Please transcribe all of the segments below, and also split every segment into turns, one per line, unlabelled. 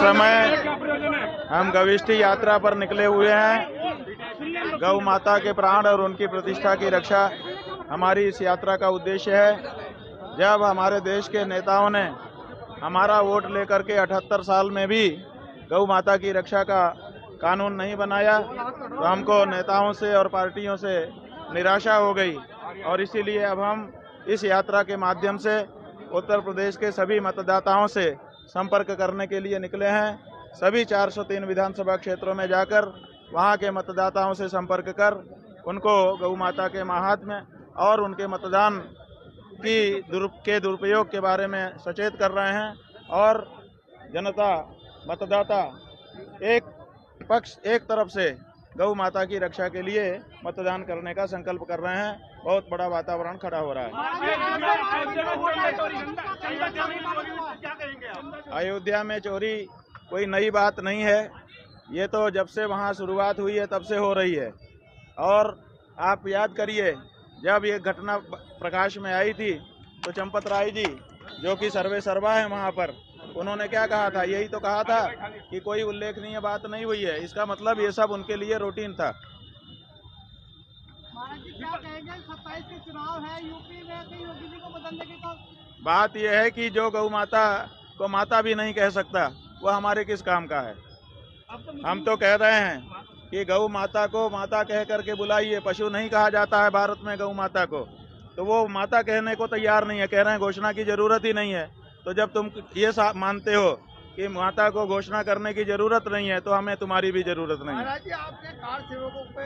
समय हम गविष्ठी यात्रा पर निकले हुए हैं। गौ माता के प्राण और उनकी प्रतिष्ठा की रक्षा हमारी इस यात्रा का उद्देश्य है। जब हमारे देश के नेताओं ने हमारा वोट लेकर के 78 साल में भी गौ माता की रक्षा का कानून नहीं बनाया तो हमको नेताओं से और पार्टियों से निराशा हो गई और इसीलिए अब हम इस यात्रा के माध्यम से उत्तर प्रदेश के सभी मतदाताओं से संपर्क करने के लिए निकले हैं। सभी 403 विधानसभा क्षेत्रों में जाकर वहां के मतदाताओं से संपर्क कर उनको गौ माता के महात्म्य और उनके मतदान के दुरुपयोग के बारे में सचेत कर रहे हैं और जनता मतदाता एक तरफ से गौ माता की रक्षा के लिए मतदान करने का संकल्प कर रहे हैं। बहुत बड़ा वातावरण खड़ा हो रहा है। अयोध्या में चोरी कोई नई बात नहीं है। ये तो जब से वहाँ शुरुआत हुई है तब से हो रही है। और आप याद करिए, जब ये घटना प्रकाश में आई थी तो चंपत राय जी जो कि सर्वे सर्वा है वहाँ पर, उन्होंने क्या कहा था? यही तो कहा था कि कोई उल्लेखनीय बात नहीं हुई है। इसका मतलब ये सब उनके लिए रूटीन था।
महाराज जी क्या कहेंगे? 27 के चुनाव है यूपी में, कहीं योगी जी को बदलने की तो
बात यह है कि जो गौ माता को माता भी नहीं कह सकता वो हमारे किस काम का है। हम तो कह रहे हैं कि गौ माता को माता कह करके बुलाइए। पशु नहीं कहा जाता है भारत में गौ माता को, तो वो माता कहने को तैयार नहीं है। कह रहे हैं घोषणा की जरूरत ही नहीं है। तो जब तुम ये मानते हो कि माता को घोषणा करने की जरूरत नहीं है तो हमें तुम्हारी भी जरूरत नहीं है।
महाराज जी आपने कार सेवकों पे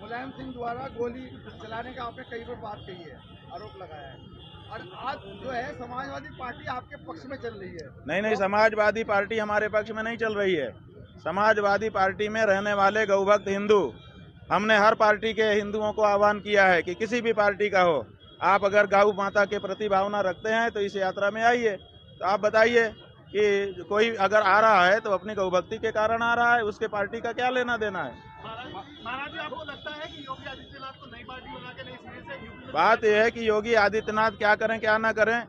मुलायम सिंह द्वारा गोली चलाने का आपने कई बार बात कही है, आरोप लगाया है, और आज जो है समाजवादी पार्टी आपके पक्ष में चल रही है।
नहीं, समाजवादी पार्टी हमारे पक्ष में नहीं चल रही है। समाजवादी पार्टी में रहने वाले गौभक्त हिंदू, हमने हर पार्टी के हिंदुओं को आह्वान किया है कि किसी भी पार्टी का हो, आप अगर गौ माता के प्रति भावना रखते हैं तो इस यात्रा में आइए। तो आप बताइए कि कोई अगर आ रहा है तो अपनी गौभक्ति के कारण आ रहा है, उसके पार्टी का क्या लेना देना है।
महाराज जी आपको लगता है कि योगी आदित्यनाथ को नई पार्टी बना के नई सिरे से यूपी?
बात यह है कि योगी आदित्यनाथ क्या करें क्या ना करें,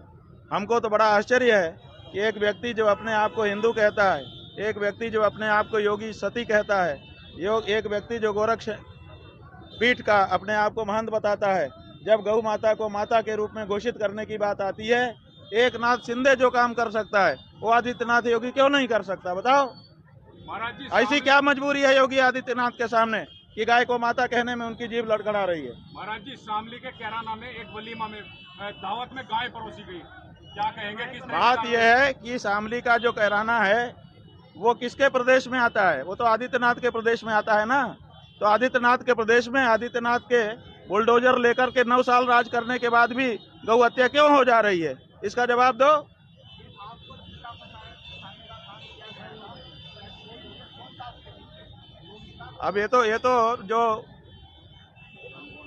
हमको तो बड़ा आश्चर्य है कि एक व्यक्ति जो अपने आप को हिंदू कहता है, एक व्यक्ति जो अपने आप को योगी सती कहता है, एक व्यक्ति जो गोरक्ष पीठ का अपने आप को महंत बताता है, जब गौ माता को माता के रूप में घोषित करने की बात आती है, एक नाथ शिंदे जो काम कर सकता है वो आदित्यनाथ योगी क्यों नहीं कर सकता? बताओ
महाराज जी,
ऐसी क्या मजबूरी है योगी आदित्यनाथ के सामने कि गाय को माता कहने में उनकी जीभ लड़खड़ा रही है।
महाराज जी, शामली के कैराना में एक वलीमा में दावत में गाय परोसी गई, क्या कहेंगे? किस
बात यह है कि शामली का जो कैराना है वो किसके प्रदेश में आता है? वो तो आदित्यनाथ के प्रदेश में आता है ना। तो आदित्यनाथ के प्रदेश में आदित्यनाथ के बुलडोजर लेकर के 9 साल राज करने के बाद भी गौ हत्या क्यों हो जा रही है? इसका जवाब दो। अब ये तो जो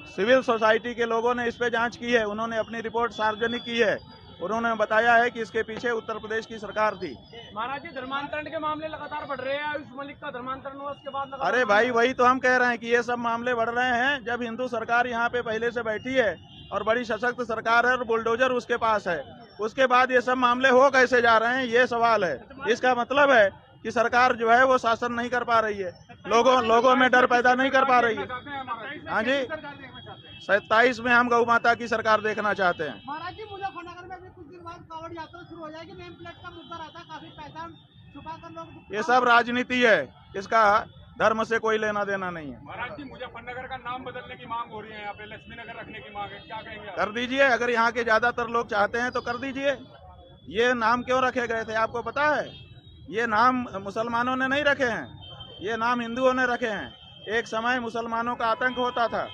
सिविल सोसाइटी के लोगों ने इस पे जांच की है, उन्होंने अपनी रिपोर्ट सार्वजनिक की है। उन्होंने बताया है कि इसके पीछे उत्तर प्रदेश की सरकार थी।
महाराज जी धर्मांतरण के मामले लगातार बढ़ रहे हैं। आयुष मलिक का धर्मांतरण हुआ, उसके बाद
अरे भाई, वही तो हम कह रहे हैं कि ये सब मामले बढ़ रहे हैं। जब हिंदू सरकार यहाँ पे पहले से बैठी है और बड़ी सशक्त सरकार है और बुलडोजर उसके पास है, उसके बाद ये सब मामले हो कैसे जा रहे हैं, ये सवाल है। इसका मतलब है कि सरकार जो है वो शासन नहीं कर पा रही है, लोगों में डर पैदा नहीं कर पा रही है। हाँ जी, 27 में हम गौ माता की सरकार देखना चाहते हैं।
महाराज जी मुजफ्फरनगर में भी कुछ दिन बाद कांवड़ यात्रा शुरू हो जाएगी। नेम प्लेट का मुद्दा रहता है, काफी पैसा छुपा कर लोग।
ये सब राजनीति है, इसका धर्म से कोई लेना देना नहीं है।
महाराज जी, मुजफ्फरनगर का नाम बदलने की मांग हो रही है, यहाँ पे लक्ष्मी नगर रखने की मांग है, क्या कहेंगे?
कर दीजिए, अगर यहाँ के ज्यादातर लोग चाहते हैं तो कर दीजिए। ये नाम क्यों रखे गए थे आपको पता है? ये नाम मुसलमानों ने नहीं रखे हैं, ये नाम हिंदुओं ने रखे हैं। एक समय मुसलमानों का आतंक होता था,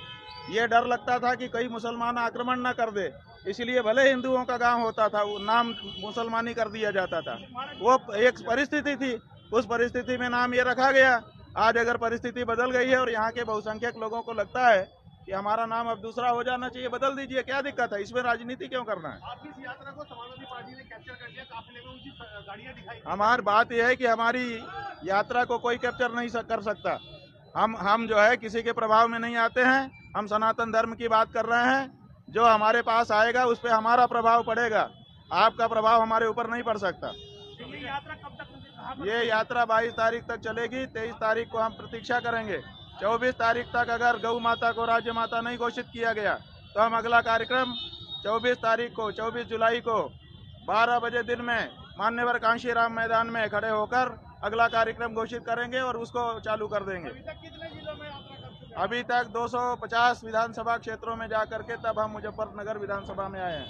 ये डर लगता था कि कई मुसलमान आक्रमण न कर दे, इसलिए भले हिंदुओं का गांव होता था वो नाम मुसलमानी कर दिया जाता था। वो एक परिस्थिति थी, उस परिस्थिति में नाम ये रखा गया। आज अगर परिस्थिति बदल गई है और यहाँ के बहुसंख्यक लोगों को लगता है कि हमारा नाम अब दूसरा हो जाना चाहिए, बदल दीजिए, क्या दिक्कत है? इसमें राजनीति क्यों करना है?
आपकी इस यात्रा को समाजवादी पार्टी ने कैप्चर कर लिया, काफिले में उनकी गाड़ियां दिखाई।
हमारी बात यह है कि हमारी यात्रा को कोई कैप्चर नहीं कर सकता। हम जो है किसी के प्रभाव में नहीं आते हैं। हम सनातन धर्म की बात कर रहे हैं। जो हमारे पास आएगा उस पर हमारा प्रभाव पड़ेगा, आपका प्रभाव हमारे ऊपर नहीं पड़ सकता।
यात्रा कब तक
ये यात्रा 22 तारीख तक चलेगी। 23 तारीख को हम प्रतीक्षा करेंगे। 24 तारीख तक अगर गौ माता को राज्य माता नहीं घोषित किया गया तो हम अगला कार्यक्रम 24 तारीख को 24 जुलाई को 12 बजे दिन में मान्यवर कांशीराम मैदान में खड़े होकर अगला कार्यक्रम घोषित करेंगे और उसको चालू कर देंगे। अभी तक 250 विधानसभा क्षेत्रों में जाकर के तब हम मुजफ्फरनगर विधानसभा में आए हैं।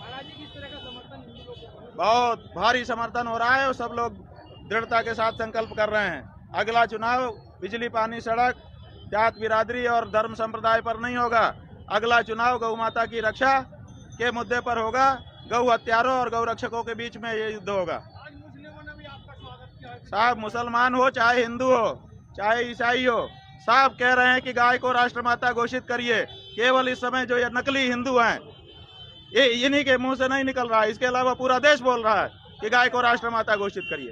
बहुत भारी समर्थन हो रहा है और सब लोग दृढ़ता के साथ संकल्प कर रहे हैं। अगला चुनाव बिजली, पानी, सड़क, जात बिरादरी और धर्म संप्रदाय पर नहीं होगा। अगला चुनाव गौ माता की रक्षा के मुद्दे पर होगा। गौ हत्यारों और गौ रक्षकों के बीच में ये युद्ध होगा। साहब, मुसलमान हो चाहे हिंदू हो चाहे ईसाई हो, साहब कह रहे हैं कि गाय को राष्ट्रमाता घोषित करिए। केवल इस समय जो ये नकली हिंदू हैं, ये इन्हीं के मुंह से नहीं निकल रहा है, इसके अलावा पूरा देश बोल रहा है कि गाय को राष्ट्रमाता घोषित करिए।